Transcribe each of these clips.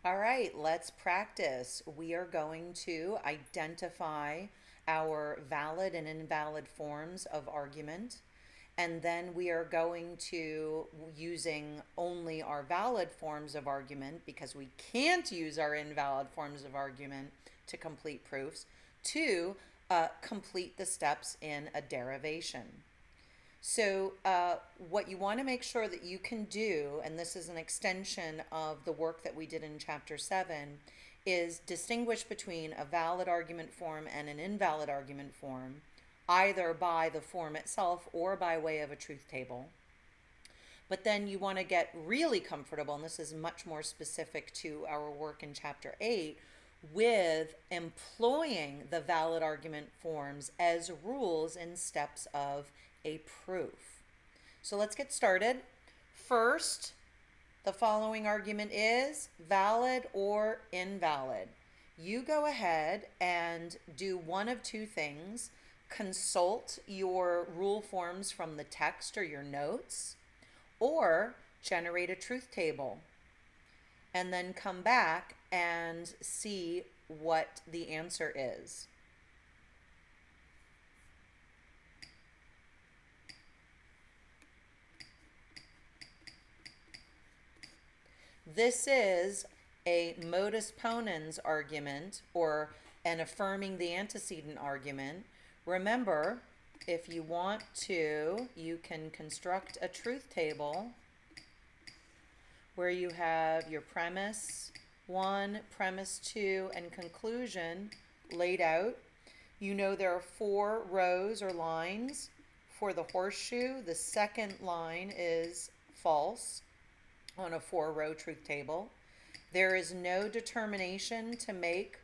All right, let's practice. We are going to identify our valid and invalid forms of argument. And then we are going to, using only our valid forms of argument, because we can't use our invalid forms of argument to complete proofs, to complete the steps in a derivation. So, what you want to make sure that you can do, and this is an extension of the work that we did in Chapter 7, is distinguish between a valid argument form and an invalid argument form, either by the form itself or by way of a truth table. But then you want to get really comfortable, and this is much more specific to our work in Chapter 8, with employing the valid argument forms as rules in steps of a proof. So let's get started. First, the following argument is valid or invalid. You go ahead and do one of two things. Consult your rule forms from the text or your notes, or generate a truth table, and then come back and see what the answer is. This is a modus ponens argument, or an affirming the antecedent argument. Remember, if you want to, you can construct a truth table where you have your premise 1, premise 2, and conclusion laid out. You know there are 4 rows or lines. For the horseshoe, the second line is false on a 4-row truth table. There is no determination to make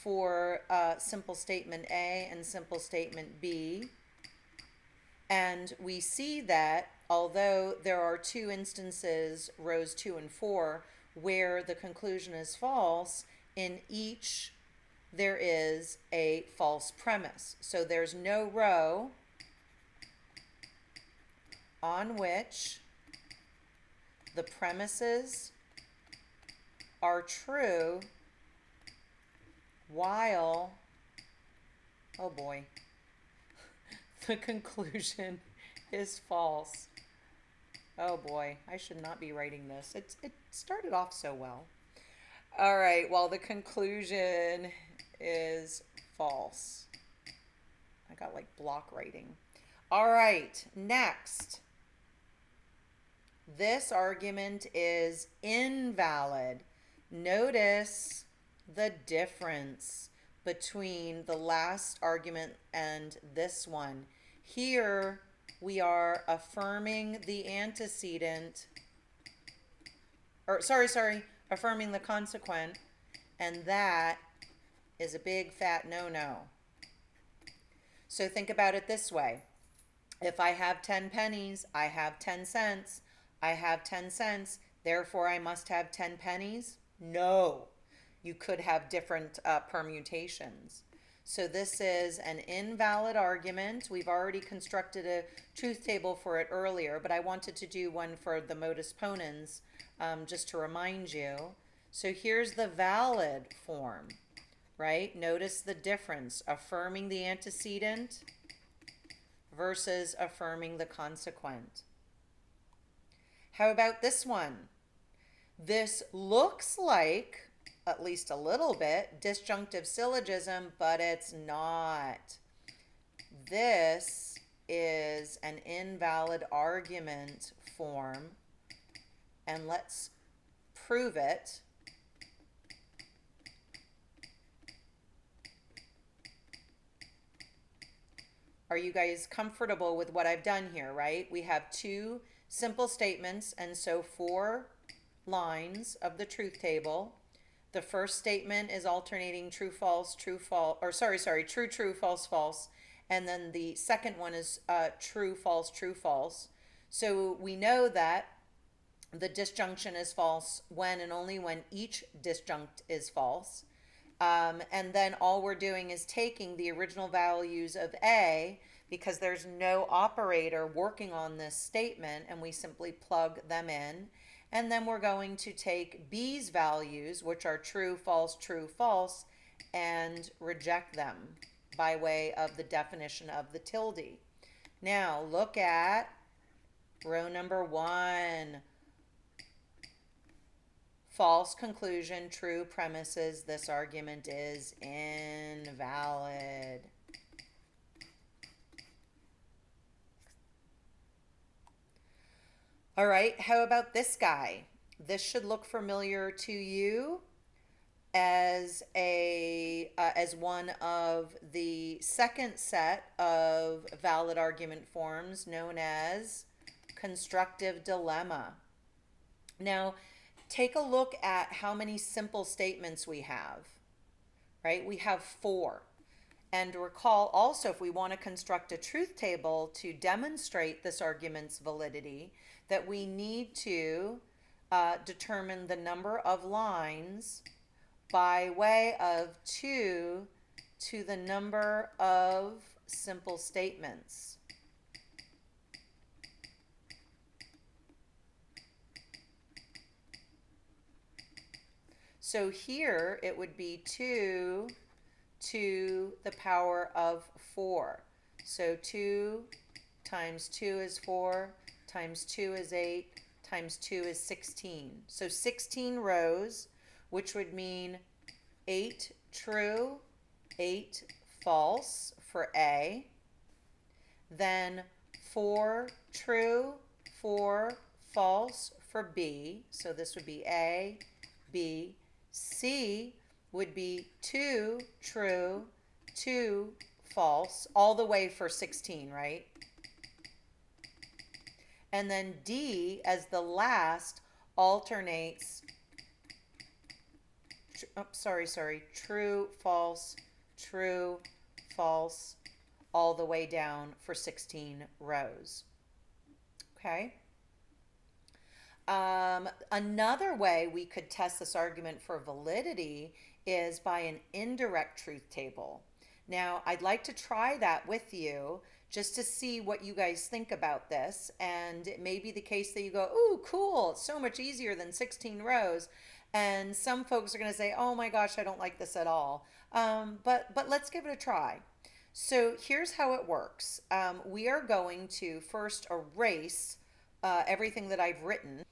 for simple statement A and simple statement B. And we see that although there are 2 instances, rows 2 and 4, where the conclusion is false, in each there is a false premise. So there's no row on which the premises are true while, oh boy, the conclusion is false. Oh boy, I should not be writing this. It started off so well. All right, while the conclusion is false. I got like block writing. All right, next. This argument is invalid. Notice the difference between the last argument and this one. Here we are affirming the antecedent, or affirming the consequent, and that is a big fat no-no. So think about it this way. If I have 10 pennies, I have 10 cents. I have 10 cents, therefore I must have 10 pennies? No. You could have different permutations. So this is an invalid argument. We've already constructed a truth table for it earlier, but I wanted to do one for the modus ponens just to remind you. So here's the valid form, right? Notice the difference, affirming the antecedent versus affirming the consequent. How about this one? This looks like, at least a little bit, disjunctive syllogism, but it's not. This is an invalid argument form, and let's prove it. Are you guys comfortable with what I've done here, right? We have 2 simple statements, and so 4 lines of the truth table. The first statement is alternating true, false, true, false, or true, true, false, false. And then the second one is true, false, true, false. So we know that the disjunction is false when and only when each disjunct is false. And then all we're doing is taking the original values of A, because there's no operator working on this statement, and we simply plug them in. And then we're going to take B's values, which are true, false, and reject them by way of the definition of the tilde. Now, look at row number 1. False conclusion, true premises. This argument is invalid. All right, how about this guy? This should look familiar to you as one of the second set of valid argument forms known as constructive dilemma. Now, take a look at how many simple statements we have, right? We have 4. And recall also, if we want to construct a truth table to demonstrate this argument's validity, that we need to determine the number of lines by way of 2 to the number of simple statements. So here it would be 2 to the power of 4. So 2 times 2 is 4, times 2 is 8, times 2 is 16. So 16 rows, which would mean 8 true, 8 false for A. Then 4 true, 4 false for B. So this would be A, B. C would be 2 true, 2 false, all the way for 16, right? And then D, as the last, alternates, true, false, all the way down for 16 rows. Okay? Another way we could test this argument for validity is by an indirect truth table. Now, I'd like to try that with you just to see what you guys think about this. And it may be the case that you go, ooh, cool, it's so much easier than 16 rows. And some folks are going to say, oh my gosh, I don't like this at all. But let's give it a try. So here's how it works. We are going to first erase everything that I've written,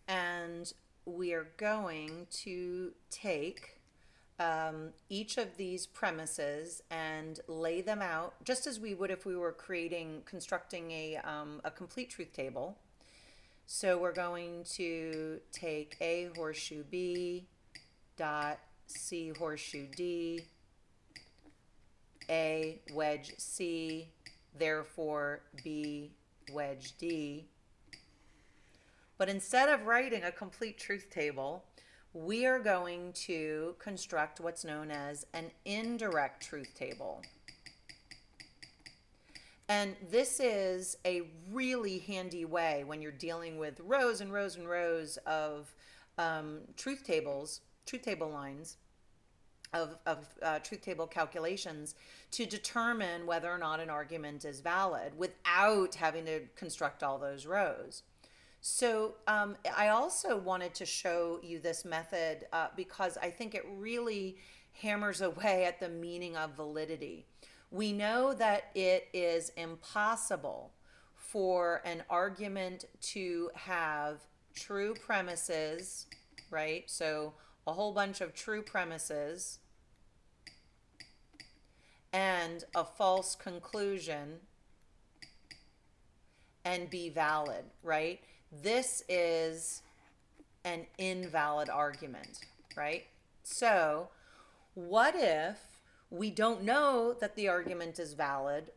and we are going to take each of these premises and lay them out just as we would if we were constructing a complete truth table. So we're going to take A horseshoe B dot C horseshoe D, A wedge C, therefore B wedge D. But instead of writing a complete truth table, we are going to construct what's known as an indirect truth table. And this is a really handy way when you're dealing with rows and rows and rows of truth table lines, of truth table calculations to determine whether or not an argument is valid without having to construct all those rows. So I also wanted to show you this method because I think it really hammers away at the meaning of validity. We know that it is impossible for an argument to have true premises, right? So a whole bunch of true premises and a false conclusion and be valid, right? This is an invalid argument, right? So what if we don't know that the argument is valid,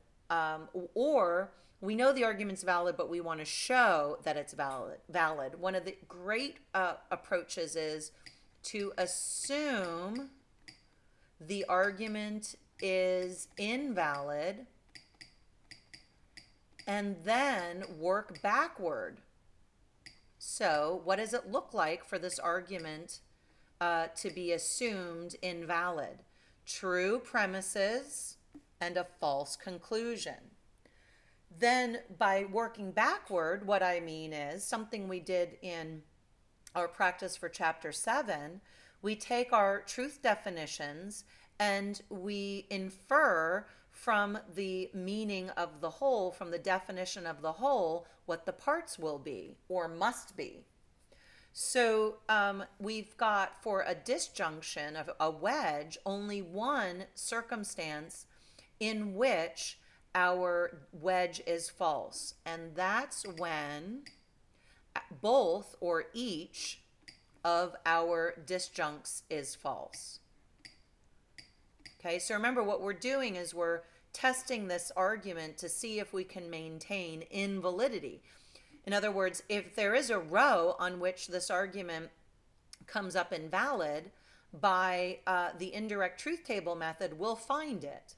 or we know the argument's valid, but we want to show that it's valid? One of the great approaches is to assume the argument is invalid and then work backward. So what does it look like for this argument to be assumed invalid? True premises and a false conclusion. Then by working backward, what I mean is something we did in our practice for chapter 7, we take our truth definitions and we infer from the meaning of the whole, from the definition of the whole, what the parts will be or must be. So we've got, for a disjunction of a wedge, only one circumstance in which our wedge is false, and that's when both or each of our disjuncts is false. Okay, so remember what we're doing is we're testing this argument to see if we can maintain invalidity. In other words, if there is a row on which this argument comes up invalid, by the indirect truth table method, we'll find it.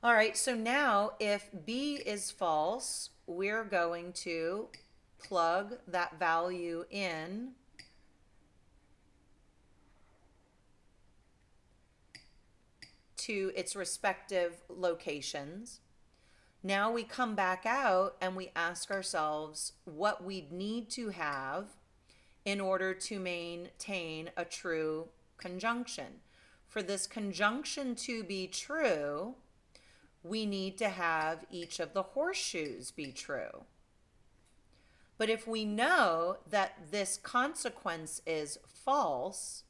All right, so now if B is false, we're going to plug that value in to its respective locations. Now we come back out and we ask ourselves what we'd need to have in order to maintain a true conjunction. For this conjunction to be true, we need to have each of the horseshoes be true. But if we know that this consequence is false,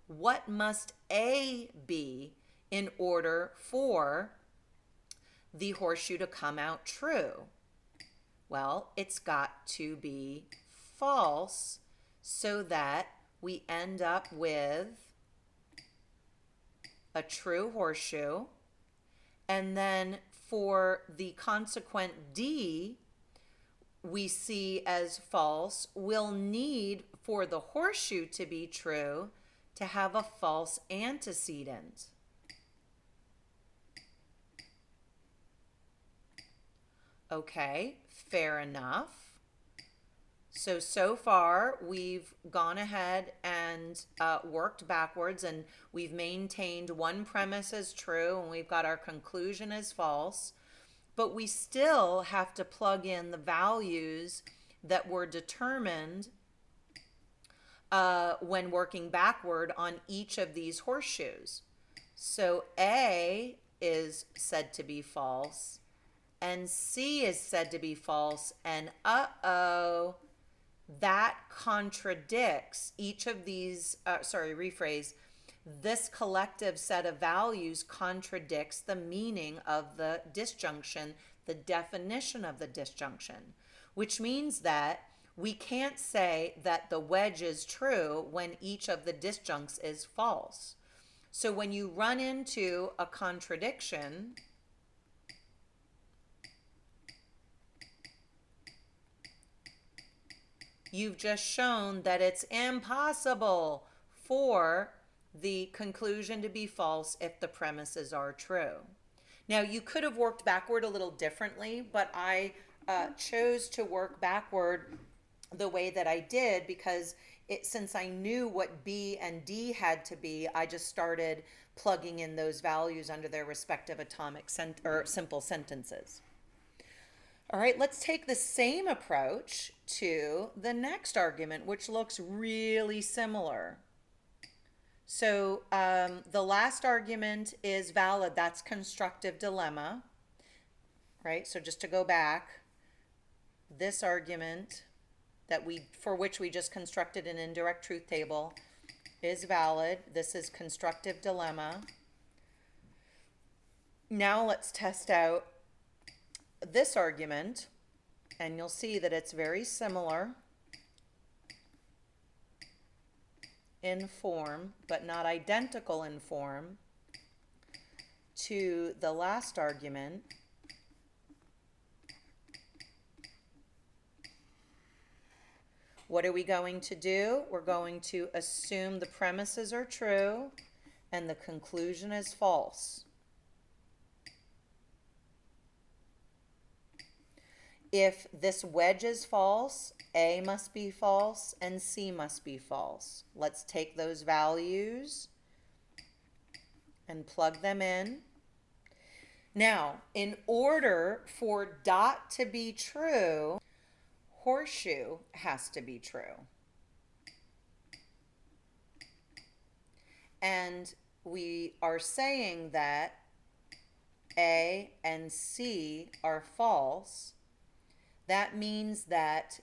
what must A be in order for the horseshoe to come out true? Well, it's got to be false so that we end up with a true horseshoe. And then for the consequent D, we see as false, we'll need for the horseshoe to be true to have a false antecedent. Okay, fair enough. So far we've gone ahead and worked backwards, and we've maintained one premise as true and we've got our conclusion as false, but we still have to plug in the values that were determined when working backward on each of these horseshoes. So A is said to be false, and C is said to be false, and that contradicts each of these, this collective set of values contradicts the meaning of the disjunction, the definition of the disjunction, which means that we can't say that the wedge is true when each of the disjuncts is false. So when you run into a contradiction, you've just shown that it's impossible for the conclusion to be false if the premises are true. Now, you could have worked backward a little differently, but I chose to work backward the way that I did because since I knew what B and D had to be, I just started plugging in those values under their respective atomic or simple sentences. All right, let's take the same approach to the next argument, which looks really similar. So the last argument is valid. That's constructive dilemma, right? So just to go back, this argument for which we just constructed an indirect truth table is valid. This is constructive dilemma. Now let's test out this argument, and you'll see that it's very similar in form, but not identical in form to the last argument. What are we going to do? We're going to assume the premises are true and the conclusion is false. If this wedge is false, A must be false and C must be false. Let's take those values and plug them in. Now, in order for dot to be true, horseshoe has to be true. and we are saying that A and C are false, that means that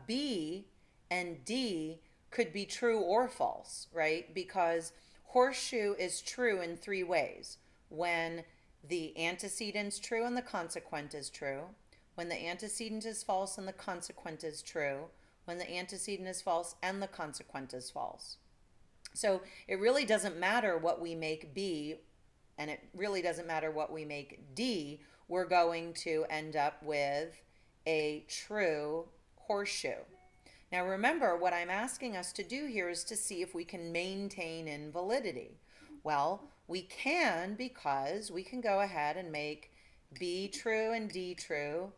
B and D could be true or false, right? Because horseshoe is true in three ways. When the antecedent's true and the consequent is true, when the antecedent is false and the consequent is true, when the antecedent is false and the consequent is false. So it really doesn't matter what we make B, and it really doesn't matter what we make D, we're going to end up with a true horseshoe. Now remember, what I'm asking us to do here is to see if we can maintain invalidity. Well, we can, because we can go ahead and make B true and D true,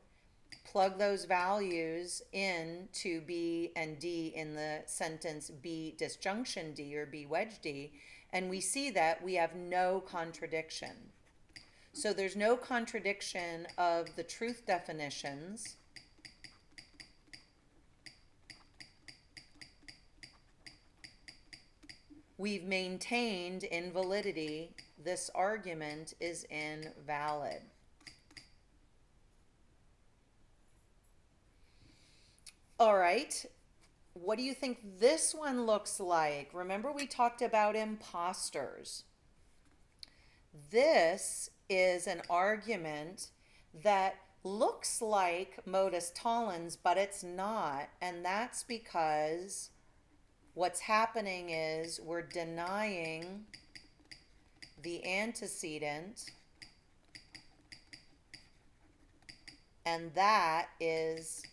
plug those values into B and D in the sentence B disjunction D or B wedge D, and we see that we have no contradiction. So there's no contradiction of the truth definitions. We've maintained invalidity. This argument is invalid. All right, what do you think this one looks like? Remember we talked about imposters. This is an argument that looks like modus tollens, but it's not, and that's because what's happening is we're denying the antecedent, and that is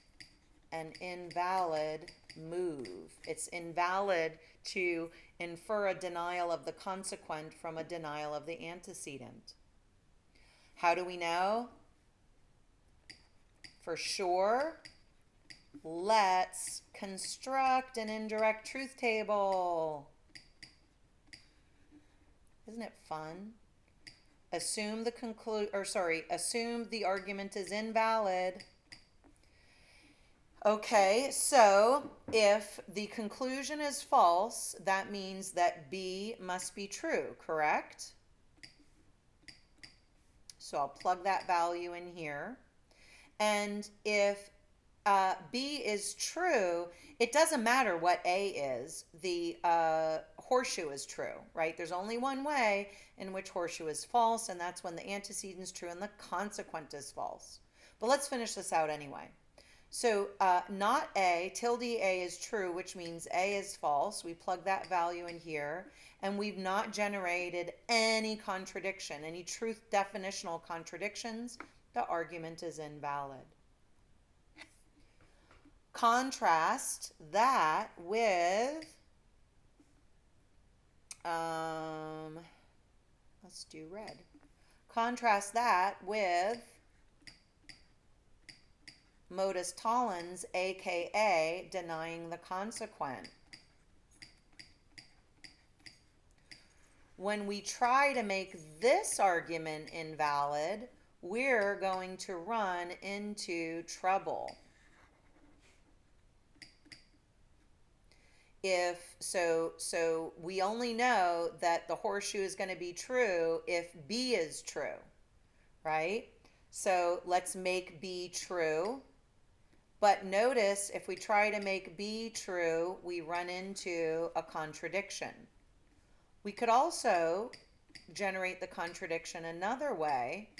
an invalid move. It's invalid to infer a denial of the consequent from a denial of the antecedent. How do we know? For sure, let's construct an indirect truth table. Isn't it fun? Assume the argument is invalid. Okay, so if the conclusion is false, that means that B must be true, correct? So I'll plug that value in here. And if B is true, it doesn't matter what A is. The horseshoe is true, right? There's only one way in which horseshoe is false, and that's when the antecedent is true and the consequent is false. But let's finish this out anyway. So not A, tilde A is true, which means A is false. We plug that value in here, and we've not generated any contradiction, any truth definitional contradictions. The argument is invalid. Contrast that with, let's do red. Contrast that with modus tollens, aka denying the consequent. When we try to make this argument invalid, we're going to run into trouble. So we only know that the horseshoe is going to be true if B is true, right? So let's make B true. But notice, if we try to make B true, we run into a contradiction. We could also generate the contradiction another way.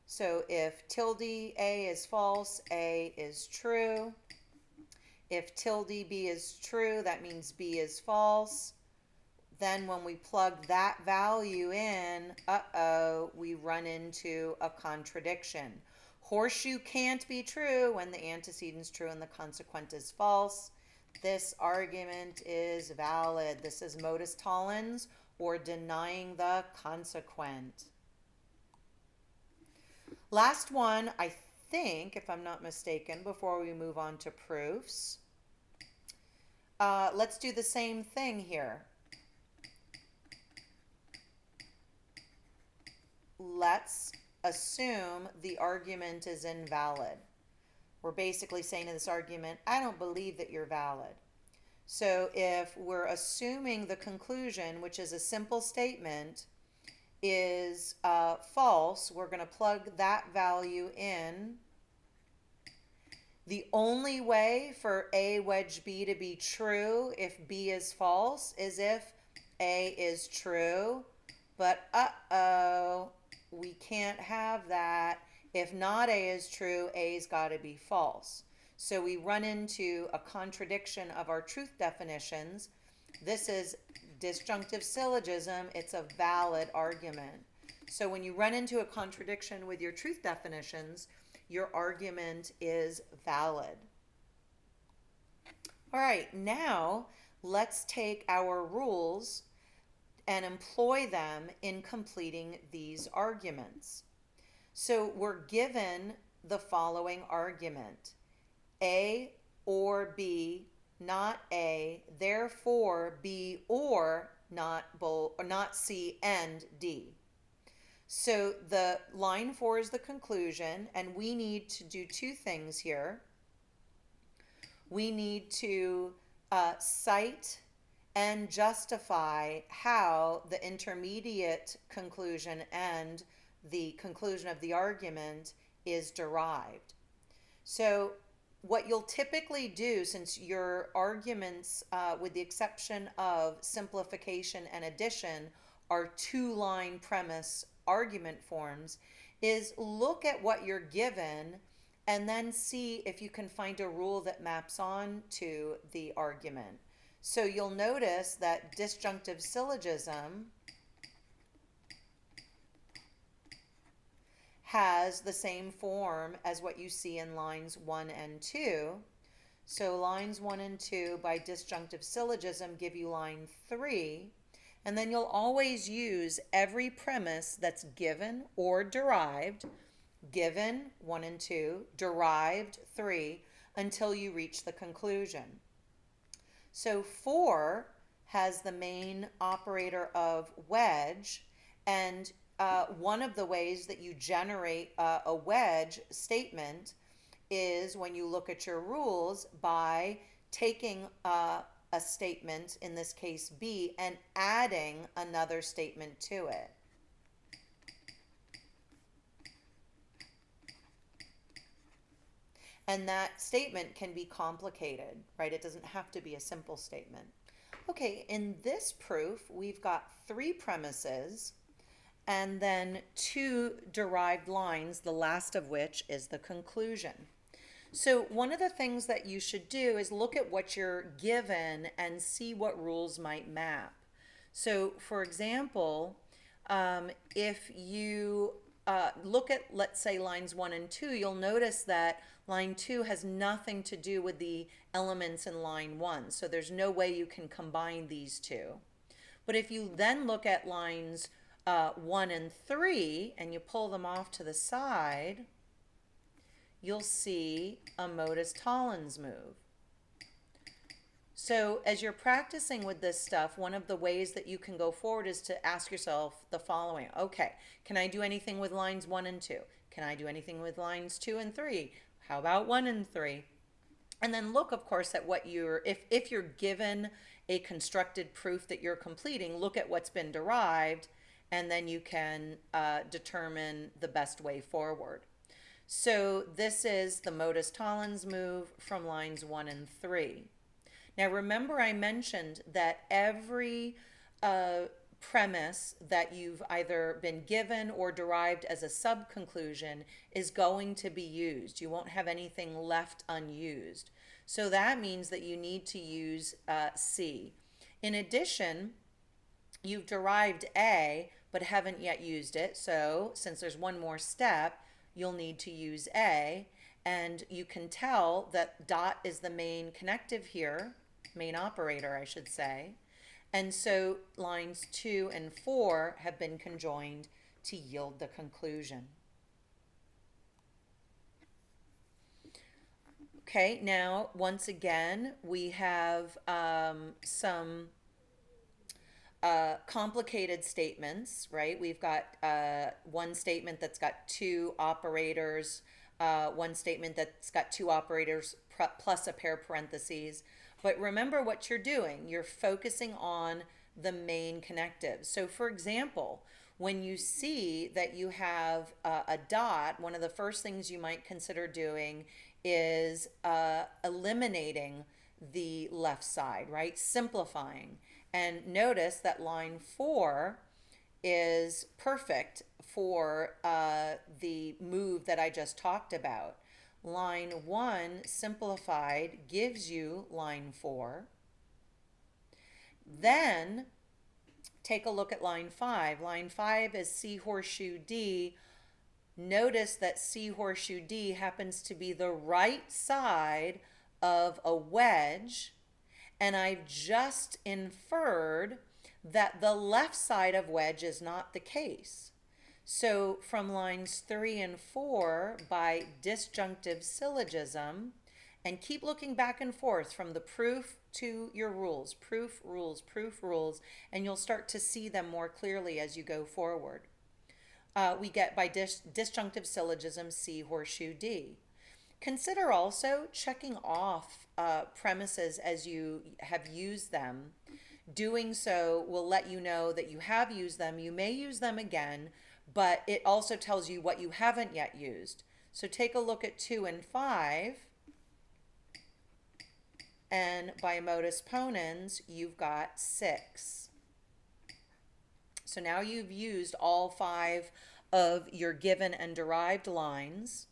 So if tilde A is false, A is true. If tilde B is true, that means B is false. Then when we plug that value in, we run into a contradiction. Horseshoe can't be true when the antecedent is true and the consequent is false. This argument is valid. This is modus tollens, or denying the consequent. Last one, I think, if I'm not mistaken, before we move on to proofs. Let's do the same thing here. let's assume the argument is invalid. We're basically saying to this argument, I don't believe that you're valid. So if we're assuming the conclusion, which is a simple statement, is false, we're going to plug that value in. The only way for A wedge B to be true if B is false is if A is true, but we can't have that. If not A is true, A's got to be false. So we run into a contradiction of our truth definitions. This is disjunctive syllogism. It's a valid argument. So when you run into a contradiction with your truth definitions, your argument is valid. All right, now let's take our rules and employ them in completing these arguments. So we're given the following argument: A or B, not A, therefore B or not C and D. So the line 4 is the conclusion, and we need to do two things here. We need to cite and justify how the intermediate conclusion and the conclusion of the argument is derived. So what you'll typically do, since your arguments, with the exception of simplification and addition, are two-line premise argument forms, is look at what you're given and then see if you can find a rule that maps on to the argument. So you'll notice that disjunctive syllogism has the same form as what you see in lines 1 and 2. So lines 1 and 2 by disjunctive syllogism give you line 3. And then you'll always use every premise that's given or derived, given 1 and 2, derived 3, until you reach the conclusion. So 4 has the main operator of wedge, and one of the ways that you generate a wedge statement is when you look at your rules by taking a statement, in this case B, and adding another statement to it. And that statement can be complicated, right? It doesn't have to be a simple statement. Okay, in this proof, we've got 3 premises and then 2 derived lines, the last of which is the conclusion. So one of the things that you should do is look at what you're given and see what rules might map. So for example, if you look at, let's say, lines 1 and 2, you'll notice that line 2 has nothing to do with the elements in line 1. So there's no way you can combine these two. But if you then look at lines 1 and 3 and you pull them off to the side, you'll see a modus tollens move. So as you're practicing with this stuff, one of the ways that you can go forward is to ask yourself the following. Okay, can I do anything with lines 1 and 2? Can I do anything with lines 2 and 3? How about 1 and 3? And then look, of course, at what if you're given a constructed proof that you're completing, look at what's been derived, and then you can determine the best way forward. So this is the modus tollens move from lines 1 and 3. Now remember, I mentioned that every premise that you've either been given or derived as a sub-conclusion is going to be used. You won't have anything left unused. So that means that you need to use C. In addition, you've derived A but haven't yet used it. So since there's one more step, you'll need to use A, and you can tell that dot is the main connective here, main operator, I should say. And so lines 2 and 4 have been conjoined to yield the conclusion. Okay, now once again we have some complicated statements, right? We've got one statement that's got two operators, one statement that's got two operators plus a pair of parentheses. But remember what you're doing. You're focusing on the main connectives. So for example, when you see that you have a dot, one of the first things you might consider doing is eliminating the left side, right? Simplifying. And notice that line 4 is perfect for the move that I just talked about. Line 1 simplified gives you line 4. Then take a look at line 5. Line 5 is C horseshoe D. Notice that C horseshoe D happens to be the right side of a wedge, and I've just inferred that the left side of wedge is not the case. So from lines 3 and 4, by disjunctive syllogism, and keep looking back and forth from the proof to your rules, proof, rules, and you'll start to see them more clearly as you go forward. We get by disjunctive syllogism C horseshoe D. Consider also checking off premises as you have used them. Doing so will let you know that you have used them. You may use them again, but it also tells you what you haven't yet used. So take a look at 2 and 5. And by modus ponens, you've got 6. So now you've used all 5 of your given and derived lines.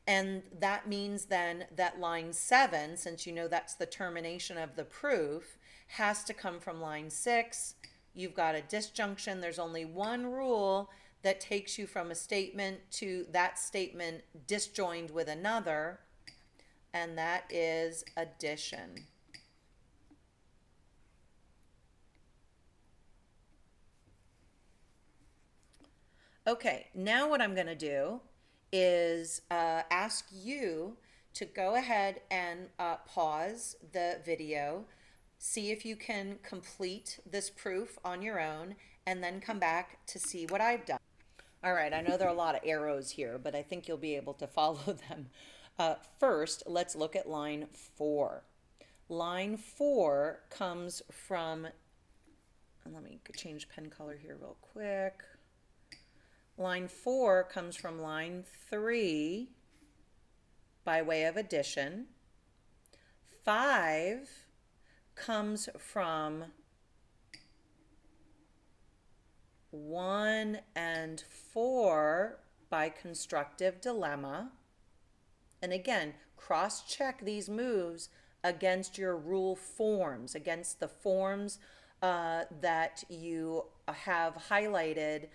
And that means then that line 7, since you know that's the termination of the proof, has to come from line 6. You've got a disjunction. There's only one rule that takes you from a statement to that statement disjoined with another, and that is addition. Okay, now what I'm going to do is ask you to go ahead and pause the video, see if you can complete this proof on your own, and then come back to see what I've done. All right, I know there are a lot of arrows here, but I think you'll be able to follow them. First, let's look at line 4. Line 4 comes from, and let me change pen color here real quick. Line 4 comes from line 3 by way of addition. 5 comes from 1 and 4 by constructive dilemma. And again, cross-check these moves against your rule forms, against the forms that you have highlighted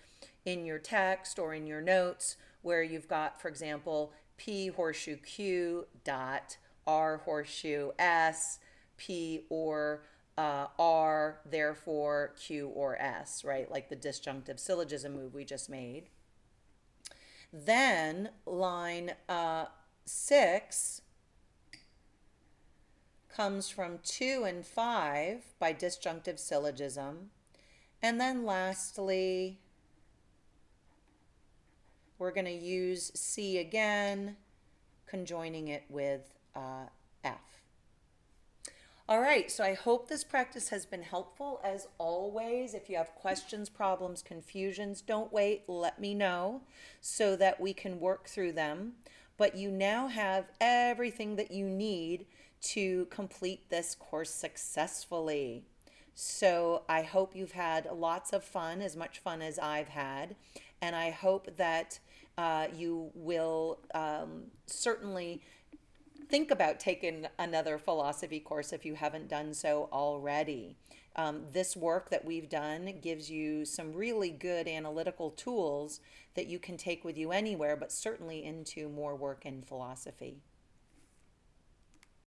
in your text or in your notes, where you've got, for example, P horseshoe Q dot R horseshoe S, P or R, therefore Q or S, right? Like the disjunctive syllogism move we just made. Then line 6 comes from 2 and 5 by disjunctive syllogism. And then lastly, we're going to use C again, conjoining it with F. All right, so I hope this practice has been helpful. As always, if you have questions, problems, confusions, don't wait, let me know so that we can work through them. But you now have everything that you need to complete this course successfully. So I hope you've had lots of fun, as much fun as I've had, and I hope that you will certainly think about taking another philosophy course if you haven't done so already. This work that we've done gives you some really good analytical tools that you can take with you anywhere, but certainly into more work in philosophy.